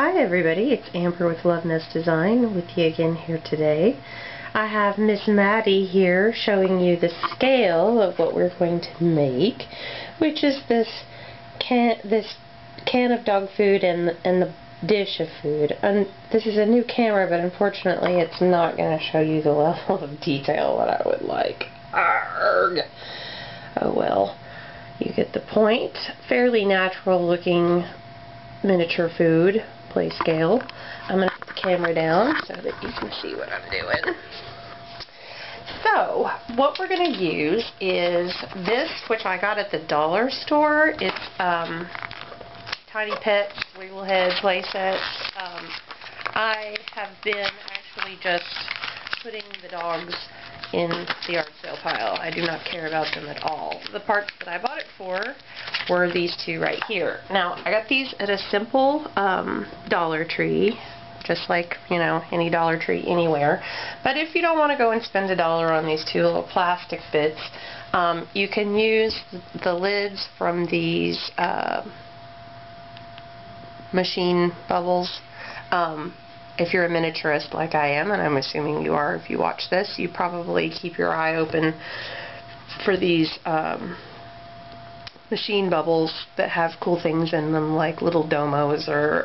Hi everybody, it's Amber with Love Nest Design with you again here today. I have Miss Maddie here showing you the scale of what we're going to make, which is this can of dog food and the dish of food. And this is a new camera, but unfortunately it's not going to show you the level of detail that I would like. Arrgh. Oh well, you get the point. Fairly natural looking miniature food, Playscale. I'm going to put the camera down so that you can see what I'm doing. So, what we're going to use is this, which I got at the dollar store. It's Tiny Pets, Wiggle Head play sets. I have been actually just putting the dogs in the yard sale pile. I do not care about them at all. The parts that I bought it for were these two right here. Now, I got these at a simple Dollar Tree, just like, you know, any Dollar Tree anywhere. But if you don't want to go and spend $1 on these two little plastic bits, you can use the lids from these machine bubbles. If you're a miniaturist like I am, and I'm assuming you are if you watch this, you probably keep your eye open for these machine bubbles that have cool things in them, like little domos or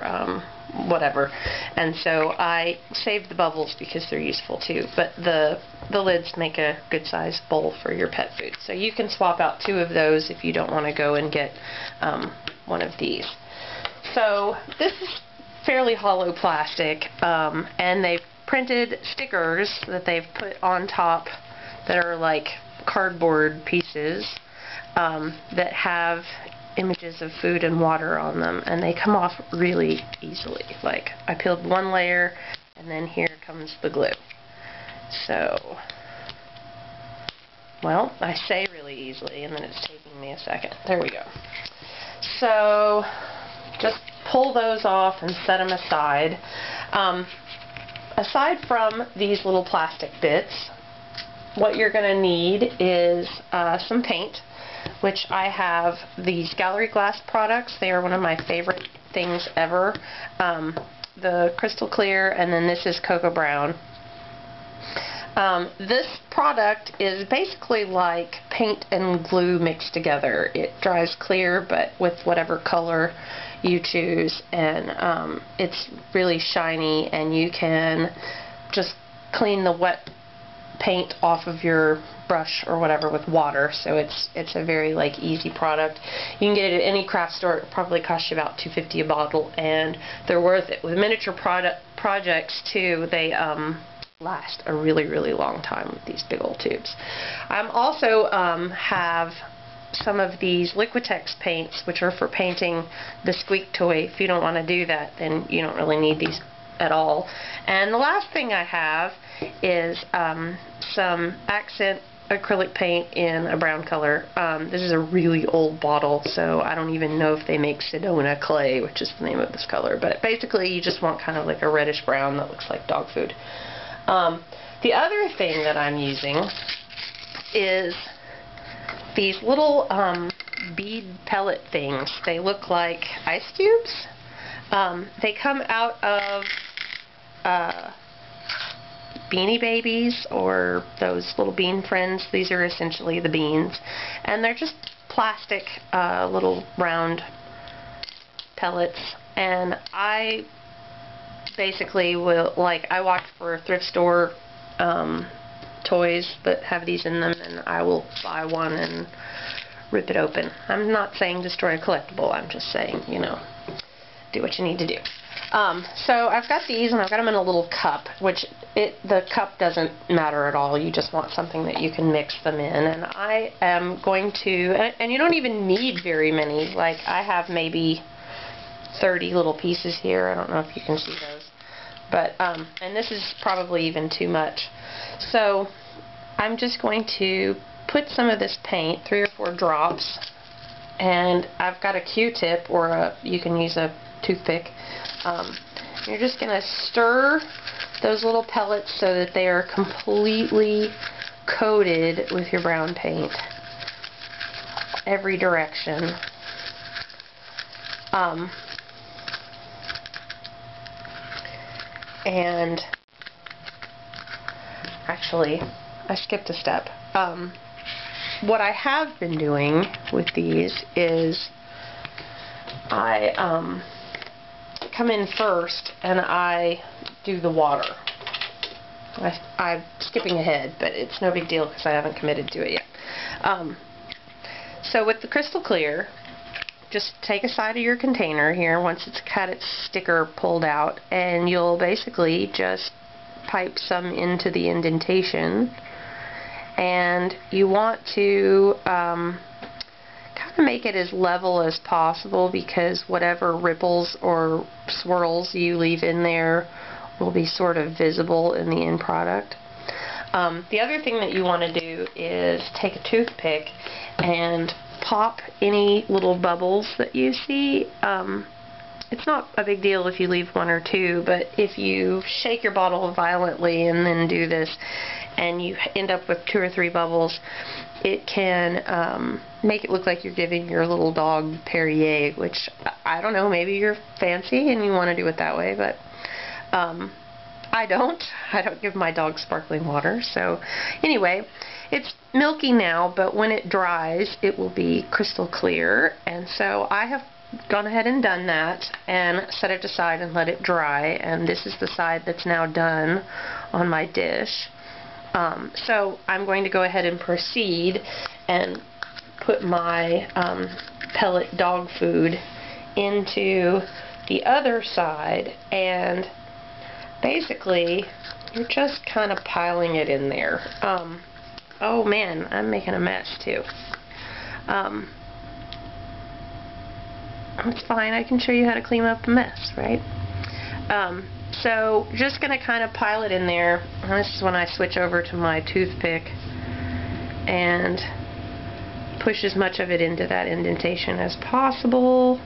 whatever. And so I saved the bubbles because they're useful too, but the lids make a good sized bowl for your pet food. So you can swap out 2 of those if you don't want to go and get one of these. So this is fairly hollow plastic, and they've printed stickers that they've put on top that are like cardboard pieces that have images of food and water on them, and they come off really easily. Like, I peeled one layer and then here comes the glue. So, well, I say really easily and then it's taking me a second. There we go. So just pull those off and set them aside. Aside from these little plastic bits, what you're going to need is some paint, which I have these Gallery Glass products. They are one of my favorite things ever. The Crystal Clear, and then this is Cocoa Brown. This product is basically like paint and glue mixed together. It dries clear, but with whatever color you choose, and it's really shiny, and you can just clean the wet paint off of your brush or whatever with water. So it's a very like easy product. You can get it at any craft store. It probably costs you about $2.50 a bottle, and they're worth it. With miniature projects too, they last a really long time with these big old tubes. I also have some of these Liquitex paints, which are for painting the squeak toy. If you don't want to do that, then you don't really need these at all. And the last thing I have is some accent acrylic paint in a brown color. This is a really old bottle, so I don't even know if they make Sedona clay, which is the name of this color. But basically you just want kind of like a reddish brown that looks like dog food. The other thing that I'm using is these little bead pellet things. They look like ice cubes. They come out of Beanie Babies or those little bean friends. These are essentially the beans, and they're just plastic little round pellets. And I basically will, like, I watch for thrift store toys that have these in them, and I will buy one and rip it open. I'm not saying destroy a collectible, I'm just saying, you know, do what you need to do. So I've got these, and I've got them in a little cup, which the cup doesn't matter at all. You just want something that you can mix them in. And I am going to, and you don't even need very many. Like, I have maybe 30 little pieces here. I don't know if you can see those. But, and this is probably even too much. So I'm just going to put some of this paint, 3 or 4 drops, and I've got a Q-tip, or you can use a toothpick. You're just going to stir those little pellets so that they are completely coated with your brown paint, every direction. And actually, I skipped a step. What I have been doing with these is I come in first and I do the water. I'm skipping ahead, but it's no big deal because I haven't committed to it yet. So with the crystal clear, just take a side of your container here once it's got its sticker pulled out, and you'll basically just pipe some into the indentation, and you want to kind of make it as level as possible, because whatever ripples or swirls you leave in there will be sort of visible in the end product. The other thing that you want to do is take a toothpick and pop any little bubbles that you see. It's not a big deal if you leave one or two, but if you shake your bottle violently and then do this and you end up with 2 or 3 bubbles, it can make it look like you're giving your little dog Perrier, which, I don't know, maybe you're fancy and you want to do it that way, but I don't give my dog sparkling water. So anyway, it's milky now, but when it dries it will be crystal clear, and so I have gone ahead and done that and set it aside and let it dry, and this is the side that's now done on my dish. So I'm going to go ahead and proceed and put my pellet dog food into the other side, and basically you're just kind of piling it in there. Oh man, I'm making a mess too. It's fine, I can show you how to clean up a mess, right? So just going to kind of pile it in there. This is when I switch over to my toothpick and push as much of it into that indentation as possible.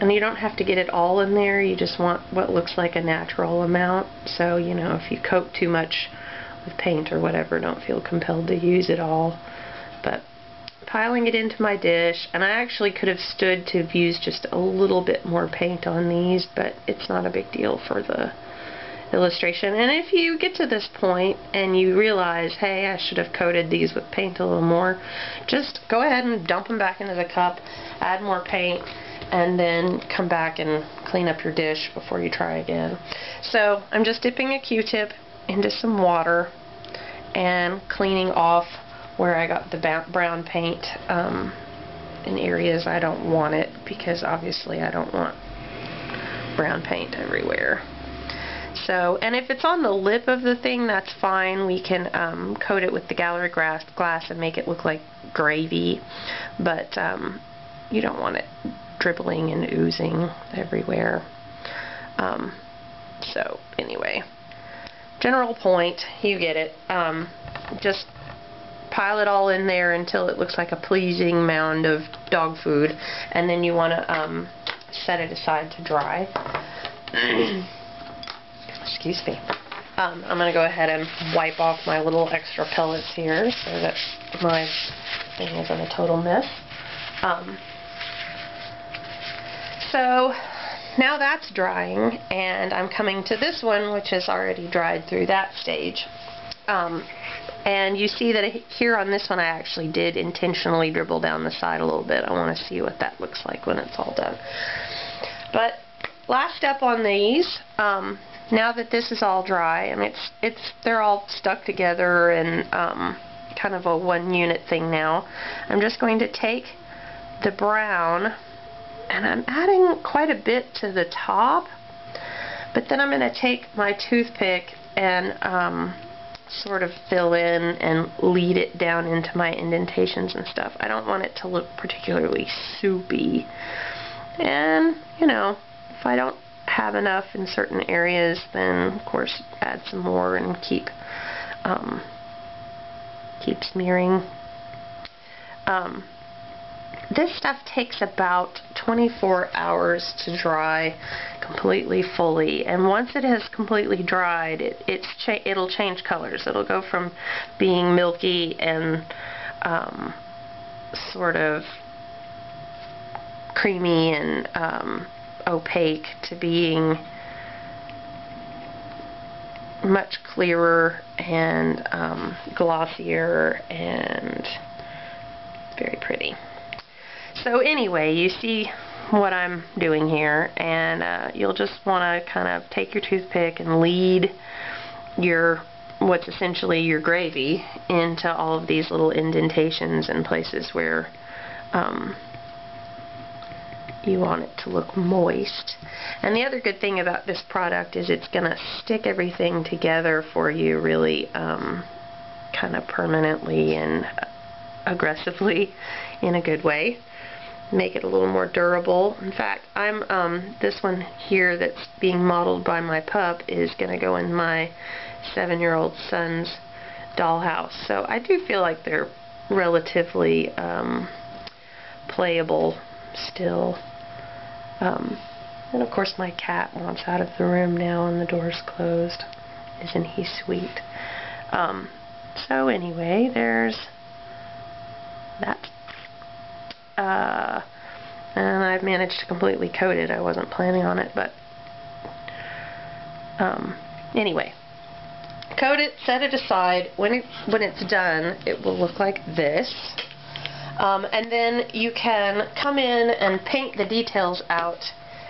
And you don't have to get it all in there, you just want what looks like a natural amount. So, you know, if you coat too much with paint or whatever, don't feel compelled to use it all. But piling it into my dish, and I actually could have stood to have used just a little bit more paint on these, but it's not a big deal for the illustration. And if you get to this point and you realize, hey, I should have coated these with paint a little more, just go ahead and dump them back into the cup, add more paint, and then come back and clean up your dish before you try again. So I'm just dipping a Q-tip into some water and cleaning off where I got the brown paint in areas I don't want it, because obviously I don't want brown paint everywhere. So, and if it's on the lip of the thing, that's fine. We can coat it with the gallery glass and make it look like gravy, but you don't want it dribbling and oozing everywhere. So anyway, general point, you get it. Just pile it all in there until it looks like a pleasing mound of dog food, and then you want to set it aside to dry. Excuse me. I'm going to go ahead and wipe off my little extra pellets here so that my thing isn't a total mess. So now that's drying, and I'm coming to this one, which has already dried through that stage. And you see that here on this one I actually did intentionally dribble down the side a little bit. I want to see what that looks like when it's all done. But last step on these, now that this is all dry, and they're all stuck together and kind of a one unit thing now, I'm just going to take the brown, and I'm adding quite a bit to the top, but then I'm going to take my toothpick and sort of fill in and lead it down into my indentations and stuff. I don't want it to look particularly soupy. And, you know, if I don't have enough in certain areas, then of course add some more and keep smearing. This stuff takes about 24 hours to dry completely fully, and once it has completely dried, it'll change colors. It'll go from being milky and sort of creamy and opaque to being much clearer and glossier and very pretty. So anyway, you see what I'm doing here, and you'll just want to kind of take your toothpick and lead your what's essentially your gravy into all of these little indentations and places where you want it to look moist. And the other good thing about this product is it's going to stick everything together for you really kind of permanently and aggressively in a good way. Make it a little more durable. In fact, this one here that's being modeled by my pup is going to go in my 7-year-old son's dollhouse. So I do feel like they're relatively playable still. And of course my cat wants out of the room now and the door's closed. Isn't he sweet? So anyway, there's that. And I've managed to completely coat it. I wasn't planning on it, but anyway, coat it, set it aside. When it's done, it will look like this. And then you can come in and paint the details out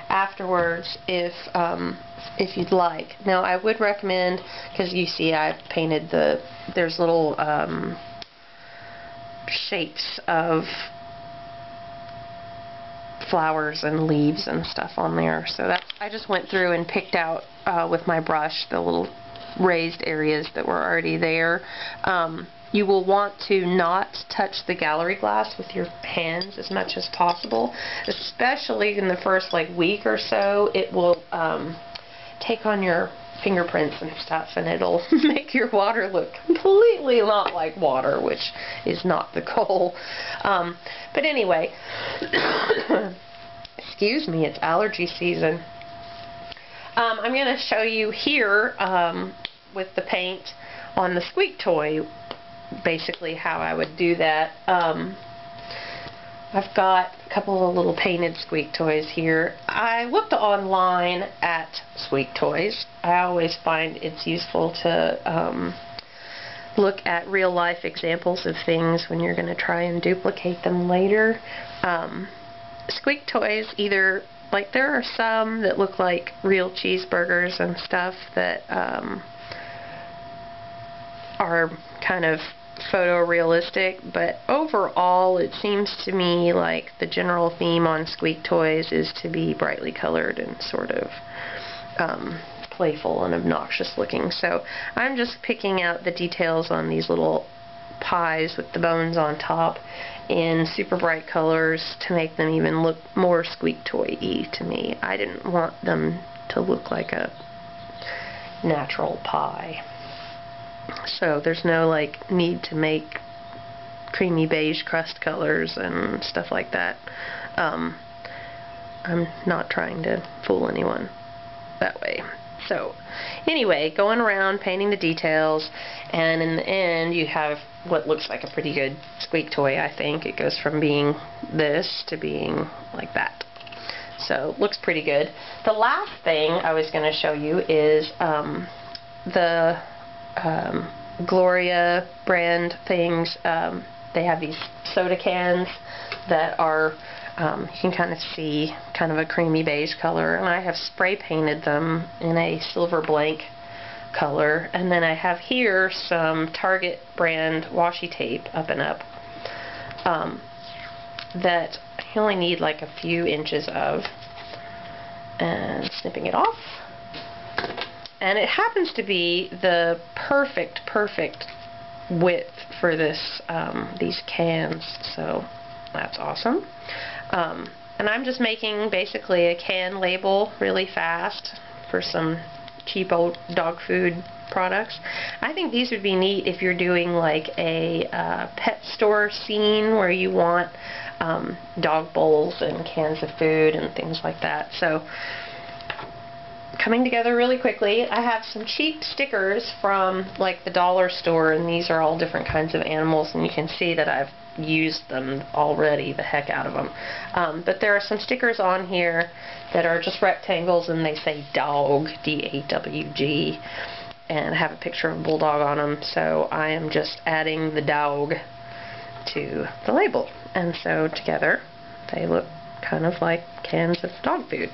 afterwards if you'd like. Now I would recommend, because you see I've painted there's little shapes of flowers and leaves and stuff on there. So I just went through and picked out with my brush the little raised areas that were already there. You will want to not touch the gallery glass with your hands as much as possible, especially in the first week or so. It will take on your fingerprints and stuff, and it'll make your water look completely not like water, which is not the goal. But anyway, excuse me, it's allergy season. I'm going to show you here with the paint on the squeak toy basically how I would do that. I've got a couple of little painted squeak toys here. I looked online at squeak toys. I always find it's useful to look at real life examples of things when you're going to try and duplicate them later. Squeak toys either, there are some that look like real cheeseburgers and stuff that are kind of photorealistic, but overall it seems to me like the general theme on squeak toys is to be brightly colored and sort of playful and obnoxious looking. So I'm just picking out the details on these little pies with the bones on top in super bright colors to make them even look more squeak toy-y to me. I didn't want them to look like a natural pie. So there's no need to make creamy beige crust colors and stuff like that. I'm not trying to fool anyone that way. So anyway, going around painting the details, and in the end you have what looks like a pretty good squeak toy. I think it goes from being this to being like that. So looks pretty good. The last thing I was going to show you is the Gloria brand things. They have these soda cans that are you can kind of see kind of a creamy beige color, and I have spray painted them in a silver blank color, and then I have here some Target brand washi tape up and up that you only need a few inches of, and snipping it off. And it happens to be the perfect width for this these cans, so that's awesome. And I'm just making basically a can label really fast for some cheap old dog food products. I think these would be neat if you're doing a pet store scene where you want dog bowls and cans of food and things like that. So coming together really quickly. I have some cheap stickers from the dollar store, and these are all different kinds of animals, and you can see that I've used them already, the heck out of them. But there are some stickers on here that are just rectangles and they say dog, D-A-W-G, and have a picture of a bulldog on them. So I am just adding the dog to the label. And so together they look kind of like cans of dog food.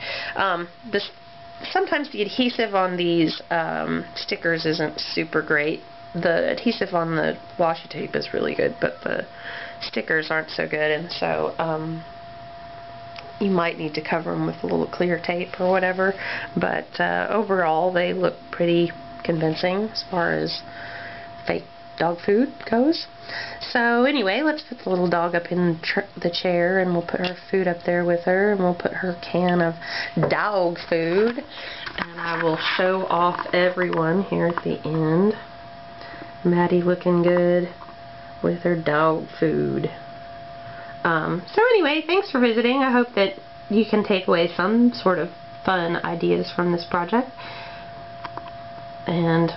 Sometimes the adhesive on these stickers isn't super great. The adhesive on the washi tape is really good, but the stickers aren't so good, and so you might need to cover them with a little clear tape or whatever, but overall they look pretty convincing as far as fake dog food goes. So anyway, let's put the little dog up in the chair, and we'll put her food up there with her, and we'll put her can of dog food, and I will show off everyone here at the end. Maddie looking good with her dog food. So anyway, thanks for visiting. I hope that you can take away some sort of fun ideas from this project. And